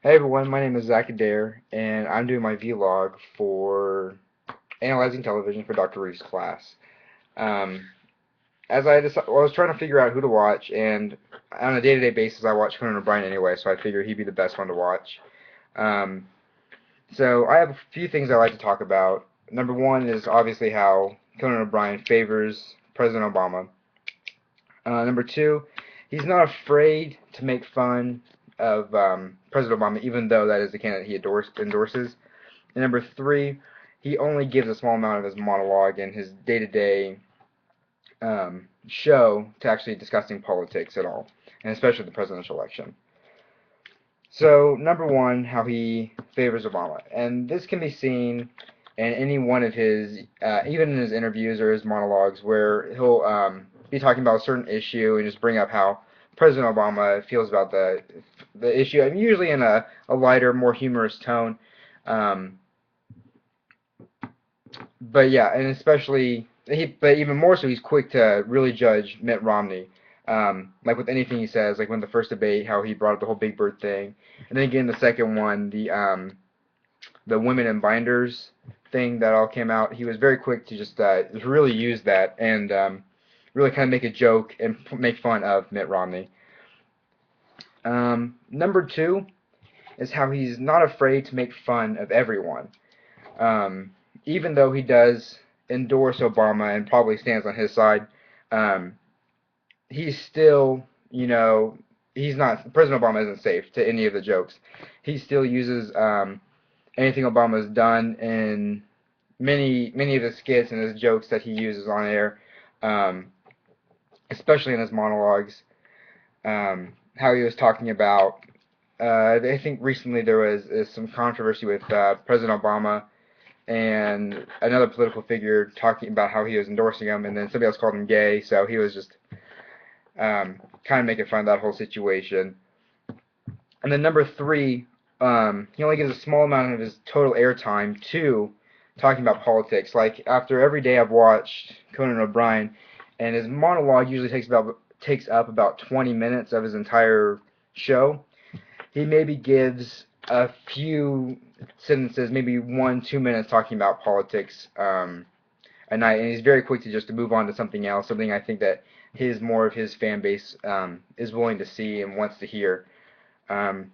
Hey everyone, my name is Adair, and I'm doing my vlog for analyzing television for Dr. Reeves' class. Um, I was trying to figure out who to watch, and on a day-to-day basis, I watch Conan O'Brian anyway, so I figured he'd be the best one to watch. Um, so I have a few things I like to talk about. Number one is obviously how Conan O'Brien favors President Obama. Number two, he's not afraid to make fun of President Obama, even though that is the candidate he endorses. And number three, he only gives a small amount of his monologue and his day-to-day show to actually discussing politics at all, and especially the presidential election. So, number one, how he favors Obama. And this can be seen in any one of his, even in his interviews or his monologues, where he'll be talking about a certain issue and just bring up how President Obama feels about the issue, I mean, usually in a lighter, more humorous tone. Um, but yeah, and especially but even more so, he's quick to really judge Mitt Romney. Like with anything he says, like when the first debate, how he brought up the whole Big Bird thing, and then again the second one, the women in binders thing that all came out. He was very quick to just really use that and really kind of make a joke and make fun of Mitt Romney. Number two is how he's not afraid to make fun of everyone. Um, Even though he does endorse Obama and probably stands on his side, um, he's still, he's not, President Obama isn't safe to any of the jokes. He still uses anything Obama's done in many of the skits and his jokes that he uses on air, um, especially in his monologues. How he was talking about, I think recently there was some controversy with President Obama and another political figure talking about how he was endorsing him, and then somebody else called him gay, so he was just kind of making fun of that whole situation. And then number three, he only gives a small amount of his total airtime to talking about politics. Like after every day I've watched Conan O'Brien, and his monologue usually takes up about 20 minutes of his entire show. He maybe gives a few sentences, maybe 1-2 minutes talking about politics a night, and he's very quick to just to move on to something else, something I think that more of his fan base is willing to see and wants to hear. Um,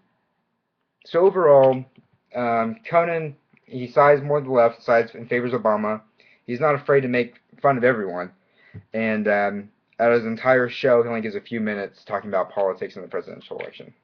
so overall, Conan, he sides more to the left, sides in favors of Obama. He's not afraid to make fun of everyone, and out of his entire show, he only gives a few minutes talking about politics in the presidential election.